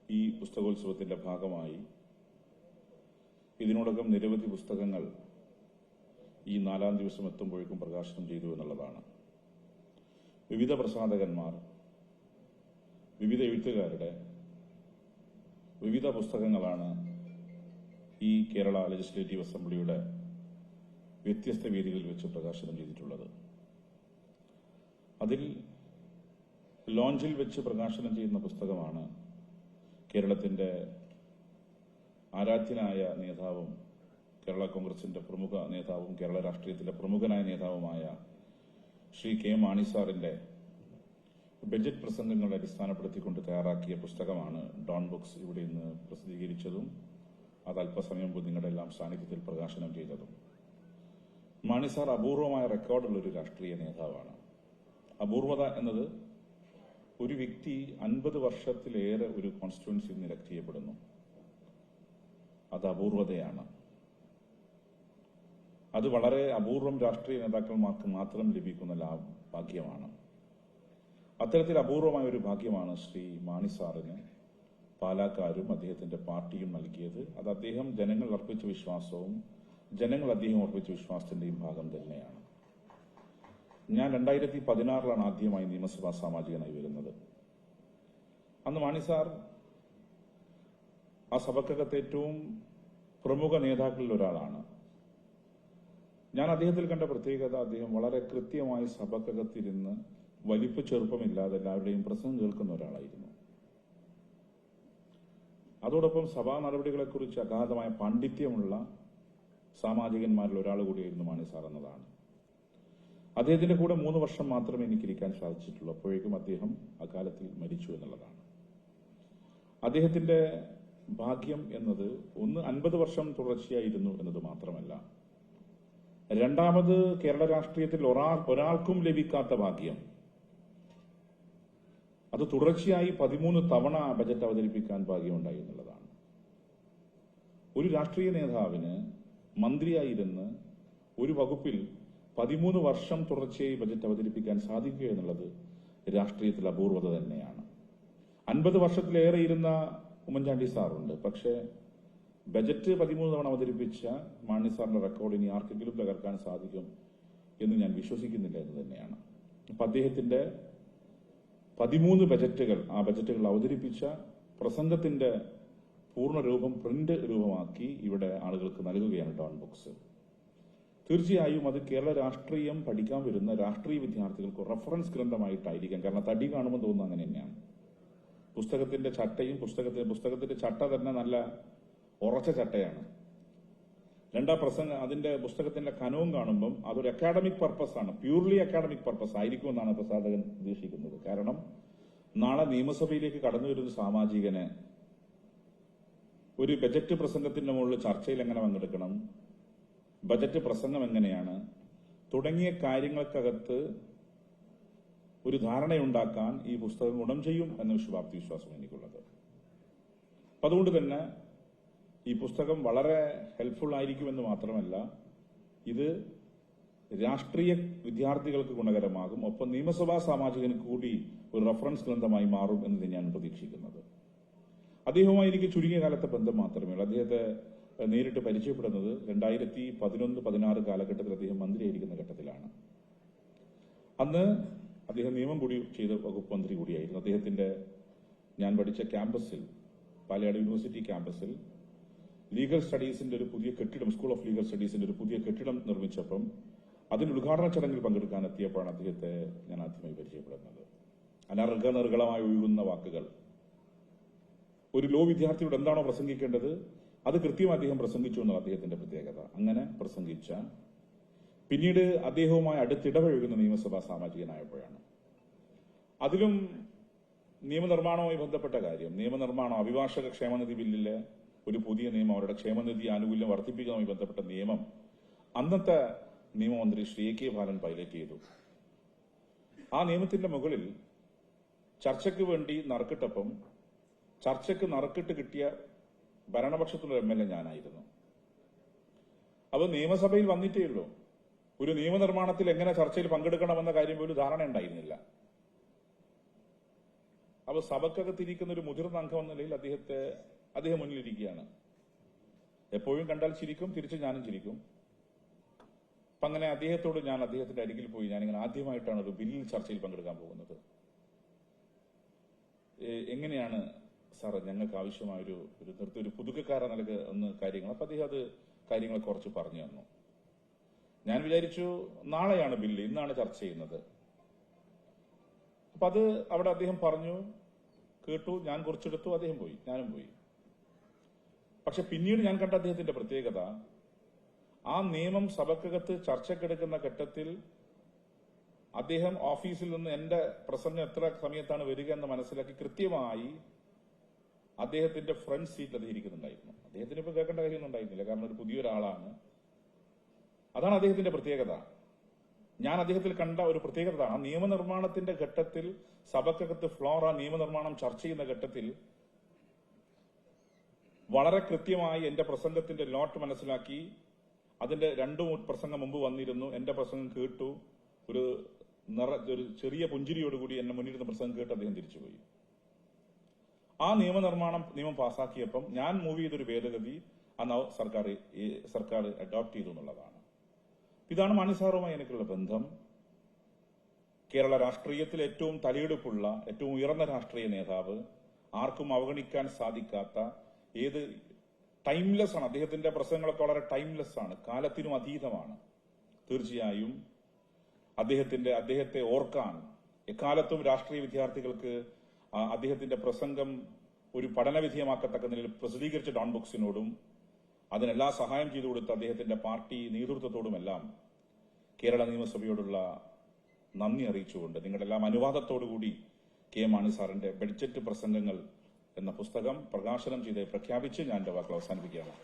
ഈ പുസ്തകോത്സവത്തിന്റെ ഭാഗമായി ഇതിനോടകം നിരവധി പുസ്തകങ്ങൾ ഈ 4-ാം ദിവസം എത്തുമ്പോഴേക്കും പ്രകാശനം ചെയ്തു എന്നുള്ളതാണ്. വിവിധ പ്രസാധകന്മാർ, വിവിധ എഴുത്തുകാരുടെ വിവിധ പുസ്തകങ്ങളാണ് ഈ കേരള ലെജിസ്ലേറ്റീവ് അസംബ്ലിയുടെ വ്യത്യസ്ത വേദികളിൽ വെച്ച് പ്രകാശനം ചെയ്തിട്ടുള്ളത്. അതിൽ ലോഞ്ചിൽ വെച്ച് പ്രകാശനം ചെയ്യുന്ന പുസ്തകമാണ് കേരളത്തിന്റെ ആരാധ്യനായ നേതാവും കേരള കോൺഗ്രസിന്റെ പ്രമുഖ നേതാവും കേരള രാഷ്ട്രീയത്തിലെ പ്രമുഖനായ നേതാവുമായ ശ്രീ കെ മാണി സാറിന്റെ ബജറ്റ് പ്രസംഗങ്ങളെ അടിസ്ഥാനപ്പെടുത്തിക്കൊണ്ട് തയ്യാറാക്കിയ പുസ്തകമാണ് ഡോൺ ബുക്സ് ഇവിടെ ഇന്ന് പ്രസിദ്ധീകരിച്ചതും അത് അല്പസമയം മുമ്പ് നിങ്ങളുടെ എല്ലാം സാന്നിധ്യത്തിൽ പ്രകാശനം ചെയ്തതും. മാണി സാർ അപൂർവമായ റെക്കോർഡുള്ള ഒരു രാഷ്ട്രീയ നേതാവാണ്. അപൂർവത എന്നത് ഒരു വ്യക്തി 50 വർഷത്തിലേറെ ഒരു കോൺസ്റ്റിറ്റ്യുവൻസിയിൽ നിന്ന് ഇലക്ട് ചെയ്യപ്പെടുന്നു. അത് അപൂർവതയാണ്. അത് വളരെ അപൂർവം രാഷ്ട്രീയ നേതാക്കന്മാർക്ക് മാത്രം ലഭിക്കുന്ന ഭാഗ്യമാണ്. അത്തരത്തിൽ അപൂർവമായ ഒരു ഭാഗ്യമാണ് ശ്രീ മാണി സാറിന് പാലാക്കാരും അദ്ദേഹത്തിന്റെ പാർട്ടിയും നൽകിയത്. അത് അദ്ദേഹം ജനങ്ങൾ അർപ്പിച്ച വിശ്വാസവും ജനങ്ങൾ അദ്ദേഹം അർപ്പിച്ച വിശ്വാസത്തിന്റെയും ഭാഗം തന്നെയാണ്. ഞാൻ 2016 ആദ്യമായി നിയമസഭാ സാമാജികനായി വരുന്നത്. അന്ന് മാണി സാർ ആ സഭക്കകത്ത് ഏറ്റവും പ്രമുഖ നേതാക്കളിൽ ഒരാളാണ്. ഞാൻ അദ്ദേഹത്തിൽ കണ്ട പ്രത്യേകത, അദ്ദേഹം വളരെ കൃത്യമായി സഭക്കകത്തിരുന്ന് വലിപ്പ ചെറുപ്പമില്ലാതെ എല്ലാവരുടെയും പ്രസംഗം കേൾക്കുന്ന ഒരാളായിരുന്നു. അതോടൊപ്പം സഭാ നടപടികളെക്കുറിച്ച് അഗാധമായ പാണ്ഡിത്യമുള്ള സാമാജികന്മാരിൽ ഒരാൾ കൂടിയായിരുന്നു മാണി സാർ എന്നതാണ്. അദ്ദേഹത്തിന്റെ കൂടെ 3 വർഷം മാത്രമേ എനിക്കിരിക്കാൻ സാധിച്ചിട്ടുള്ളൂ. അപ്പോഴേക്കും അദ്ദേഹം അകാലത്തിൽ മരിച്ചു എന്നുള്ളതാണ്. അദ്ദേഹത്തിന്റെ ഭാഗ്യം എന്നത് ഒന്ന് 50 വർഷം തുടർച്ചയായിരുന്നു എന്നത് മാത്രമല്ല, രണ്ടാമത് കേരള രാഷ്ട്രീയത്തിൽ ഒരാൾക്കും ലഭിക്കാത്ത ഭാഗ്യം, അത് തുടർച്ചയായി 13 തവണ ബജറ്റ് അവതരിപ്പിക്കാൻ ഭാഗ്യമുണ്ടായി എന്നുള്ളതാണ്. ഒരു രാഷ്ട്രീയ നേതാവിന് മന്ത്രിയായിരുന്ന് ഒരു വകുപ്പിൽ 13 വർഷം തുടർച്ചയായി ബജറ്റ് അവതരിപ്പിക്കാൻ സാധിക്കുക എന്നുള്ളത് രാഷ്ട്രീയത്തിൽ അപൂർവത തന്നെയാണ്. 50 വർഷത്തിലേറെ ഇരുന്ന ഉമ്മൻചാണ്ടി സാറുണ്ട്. പക്ഷേ ബജറ്റ് 13 തവണ അവതരിപ്പിച്ച മാണി സാറിന്റെ റെക്കോർഡ് ഇനി ആർക്കെങ്കിലും തകർക്കാൻ സാധിക്കും എന്ന് ഞാൻ വിശ്വസിക്കുന്നില്ല എന്ന് തന്നെയാണ്. അപ്പൊ അദ്ദേഹത്തിന്റെ 13 ബജറ്റുകൾ, ആ ബജറ്റുകൾ അവതരിപ്പിച്ച പ്രസംഗത്തിന്റെ പൂർണ്ണരൂപം പ്രിന്റ് രൂപമാക്കി ഇവിടെ ആളുകൾക്ക് നൽകുകയാണ് ഡോൺ ബുക്സ്. തീർച്ചയായും അത് കേരള രാഷ്ട്രീയം പഠിക്കാൻ വരുന്ന രാഷ്ട്രീയ വിദ്യാർത്ഥികൾക്ക് റഫറൻസ് ഗ്രന്ഥമായിട്ടായിരിക്കാം. കാരണം തടി കാണുമ്പോൾ തോന്നുന്നു അങ്ങനെ തന്നെയാണ്. പുസ്തകത്തിന്റെ ചട്ടയും പുസ്തകത്തിന്റെ ചട്ട തന്നെ നല്ല ഉറച്ച ചട്ടയാണ്. അതിന്റെ പുസ്തകത്തിന്റെ കനവും കാണുമ്പം അതൊരു അക്കാഡമിക് പർപ്പസ് ആണ്, പ്യൂർലി അക്കാഡമിക് പർപ്പസ് ആയിരിക്കും എന്നാണ് പ്രസാധകൻ ഉദ്ദേശിക്കുന്നത്. കാരണം നാളെ നിയമസഭയിലേക്ക് കടന്നു വരുന്ന സാമാജികന് ഒരു ബജറ്റ് പ്രസംഗത്തിന്റെ മുകളിൽ ചർച്ചയിൽ എങ്ങനെ പങ്കെടുക്കണം, ബജറ്റ് പ്രസംഗം എങ്ങനെയാണ് തുടങ്ങിയ കാര്യങ്ങൾക്കകത്ത് ഒരു ധാരണയുണ്ടാക്കാൻ ഈ പുസ്തകം ഗുണം ചെയ്യും എന്ന ശുഭാപ്തി വിശ്വാസം എനിക്കുള്ളത്. അപ്പൊ അതുകൊണ്ട് തന്നെ ഈ പുസ്തകം വളരെ ഹെൽപ്ഫുൾ ആയിരിക്കുമെന്ന് മാത്രമല്ല, ഇത് രാഷ്ട്രീയ വിദ്യാർത്ഥികൾക്ക് ഗുണകരമാകും. ഒപ്പം നിയമസഭാ സാമാജികന് കൂടി ഒരു റഫറൻസ് ഗ്രന്ഥമായി മാറും എന്ന് ഞാൻ പ്രതീക്ഷിക്കുന്നത്. അദ്ദേഹവുമായി എനിക്ക് ചുരുങ്ങിയ കാലത്തെ ബന്ധം മാത്രമേ ഉള്ളൂ. അദ്ദേഹത്തെ നേരിട്ട് പരിചയപ്പെടുന്നത് 2011-16 കാലഘട്ടത്തിൽ അദ്ദേഹം മന്ത്രിയായിരിക്കുന്ന ഘട്ടത്തിലാണ്. അന്ന് അദ്ദേഹം നിയമം കൂടി ചെയ്ത വകുപ്പ് മന്ത്രി കൂടിയായിരുന്നു. അദ്ദേഹത്തിന്റെ ഞാൻ പഠിച്ച ക്യാമ്പസിൽ, പാലയാട് യൂണിവേഴ്സിറ്റി ക്യാമ്പസിൽ ലീഗൽ സ്റ്റഡീസിന്റെ ഒരു പുതിയ കെട്ടിടം, സ്കൂൾ ഓഫ് ലീഗൽ സ്റ്റഡീസിന്റെ ഒരു പുതിയ കെട്ടിടം നിർമ്മിച്ചപ്പം അതിന്റെ ഉദ്ഘാടന ചടങ്ങിൽ പങ്കെടുക്കാൻ എത്തിയപ്പോഴാണ് അദ്ദേഹത്തെ ഞാൻ ആദ്യമായി പരിചയപ്പെടുന്നത്. അനർഘനിർഘളമായി ഒഴുകുന്ന വാക്കുകൾ, ഒരു ലോ വിദ്യാർത്ഥിയോട് എന്താണോ പ്രസംഗിക്കേണ്ടത് അത് കൃത്യമായി അദ്ദേഹം പ്രസംഗിച്ചു എന്നുള്ള അദ്ദേഹത്തിന്റെ പ്രത്യേകത. അങ്ങനെ പ്രസംഗിച്ച പിന്നീട് അദ്ദേഹവുമായി അടുത്തിടപഴകുന്ന നിയമസഭാ സാമാജികനായപ്പോഴാണ്. അതിലും നിയമനിർമ്മാണവുമായി ബന്ധപ്പെട്ട കാര്യം, നിയമനിർമ്മാണം, അഭിഭാഷക ക്ഷേമനിധി ബില്ലിലെ ഒരു പുതിയ നിയമം, അവരുടെ ക്ഷേമനിധി ആനുകൂല്യം വർദ്ധിപ്പിക്കുന്നതുമായി ബന്ധപ്പെട്ട നിയമം അന്നത്തെ നിയമമന്ത്രി ശ്രീ കെ ബാലൻ പൈലറ്റ് ചെയ്തു. ആ നിയമത്തിന്റെ മുകളിൽ ചർച്ചയ്ക്ക് വേണ്ടി നറുക്കിട്ടപ്പം ചർച്ചയ്ക്ക് നറുക്കിട്ട് കിട്ടിയ ഭരണപക്ഷത്തിലുള്ള MLA ഞാനായിരുന്നു. അത് നിയമസഭയിൽ വന്നിട്ടേ ഉള്ളൂ. ഒരു നിയമനിർമ്മാണത്തിൽ എങ്ങനെ ചർച്ചയിൽ പങ്കെടുക്കണമെന്ന കാര്യം പോലും ധാരണ ഉണ്ടായിരുന്നില്ല. അപ്പോൾ സഭക്കകത്തിരിക്കുന്ന ഒരു മുതിർന്ന അംഗം എന്ന നിലയിൽ അദ്ദേഹം മുന്നിലിരിക്കുകയാണ്. എപ്പോഴും കണ്ടാൽ ചിരിക്കും, തിരിച്ച് ഞാനും ചിരിക്കും. അപ്പൊ അങ്ങനെ അദ്ദേഹത്തോട് ഞാൻ അദ്ദേഹത്തിന്റെ അരികിൽ പോയി, ഞാനിങ്ങനെ ആദ്യമായിട്ടാണ് ഒരു ബില്ലിൽ ചർച്ചയിൽ പങ്കെടുക്കാൻ പോകുന്നത്. എങ്ങനെയാണ് സാർ ഞങ്ങൾക്ക് ആവശ്യമായ ഒരു പുതുക്കക്കാരൻ നിലക്ക് ഒന്ന് കാര്യങ്ങൾ. അപ്പൊ അദ്ദേഹം അത് കാര്യങ്ങളെ കുറച്ച് പറഞ്ഞു തന്നു. ഞാൻ വിചാരിച്ചു നാളെയാണ് ബില്ല്, ഇന്നാണ് ചർച്ച ചെയ്യുന്നത്. അപ്പൊ അത് അവിടെ അദ്ദേഹം പറഞ്ഞു, കേട്ടു, ഞാൻ കുറിച്ചെടുത്തു, അദ്ദേഹം പോയി, ഞാനും പോയി. പക്ഷെ പിന്നീട് ഞാൻ കണ്ട അദ്ദേഹത്തിന്റെ പ്രത്യേകത, ആ നിയമം സഭക്കകത്ത് ചർച്ചക്കെടുക്കുന്ന ഘട്ടത്തിൽ അദ്ദേഹം ഓഫീസിൽ നിന്ന് എന്റെ പ്രസംഗം എത്ര സമയത്താണ് വരിക എന്ന് മനസ്സിലാക്കി കൃത്യമായി അദ്ദേഹത്തിന്റെ ഫ്രണ്ട് സീറ്റിൽ അദ്ദേഹം ഇരിക്കുന്നുണ്ടായിരുന്നു. അദ്ദേഹത്തിന് ഇപ്പൊ കേൾക്കേണ്ട കാര്യമൊന്നും ഉണ്ടായിരുന്നില്ല, കാരണം ഒരു പുതിയൊരാളാണ്. അതാണ് അദ്ദേഹത്തിന്റെ പ്രത്യേകത. ഞാൻ അദ്ദേഹത്തിൽ കണ്ട ഒരു പ്രത്യേകത, ആ നിയമനിർമ്മാണത്തിന്റെ ഘട്ടത്തിൽ സഭക്കകത്ത് ഫ്ലോർ ആ നിയമനിർമ്മാണം ചർച്ച ചെയ്യുന്ന ഘട്ടത്തിൽ വളരെ കൃത്യമായി എന്റെ പ്രസംഗത്തിന്റെ നോട്ട് മനസ്സിലാക്കി, അതിന്റെ 2 പ്രസംഗം മുമ്പ് വന്നിരുന്നു, എന്റെ പ്രസംഗം കേട്ടു, ഒരു ചെറിയ പുഞ്ചിരിയോടുകൂടി എന്നെ മുന്നിരുന്ന പ്രസംഗം കേട്ട് അദ്ദേഹം തിരിച്ചുപോയി. ആ നിയമം പാസാക്കിയപ്പം ഞാൻ മൂവ് ചെയ്തൊരു ഭേദഗതി അന്ന് സർക്കാർ അഡോപ്റ്റ് ചെയ്തു എന്നുള്ളതാണ്. ഇതാണ് മാണി സാറുമായി എനിക്കുള്ള ബന്ധം. കേരള രാഷ്ട്രീയത്തിൽ ഏറ്റവും തലയെടുപ്പുള്ള, ഏറ്റവും ഉയർന്ന രാഷ്ട്രീയ നേതാവ്, ആർക്കും അവഗണിക്കാൻ സാധിക്കാത്ത, ടൈംലെസ് ആണ്. അദ്ദേഹത്തിന്റെ പ്രസംഗങ്ങളൊക്കെ വളരെ ടൈംലെസ് ആണ്, കാലത്തിനും അതീതമാണ്. തീർച്ചയായും അദ്ദേഹത്തെ ഓർക്കാൻ എക്കാലത്തും രാഷ്ട്രീയ വിദ്യാർത്ഥികൾക്ക് അദ്ദേഹത്തിന്റെ പ്രസംഗം ഒരു പഠനവിധേയമാക്കത്തക്ക നിലയിൽ പ്രസിദ്ധീകരിച്ച ഡോൺ ബുക്സിനോടും അതിനെല്ലാ സഹായം ചെയ്തു കൊടുത്ത അദ്ദേഹത്തിന്റെ പാർട്ടി നേതൃത്വത്തോടുമെല്ലാം കേരള നിയമസഭയോടുള്ള നന്ദി അറിയിച്ചുകൊണ്ട് നിങ്ങളുടെല്ലാം അനുവാദത്തോടുകൂടി കെ മാണി സാറിന്റെ ബഡ്ജറ്റ് പ്രസംഗങ്ങൾ എന്ന പുസ്തകം പ്രകാശനം ചെയ്ത് പ്രഖ്യാപിച്ച് ഞാൻ എന്റെ വാക്കുകൾ അവസാനിപ്പിക്കുകയാണ്.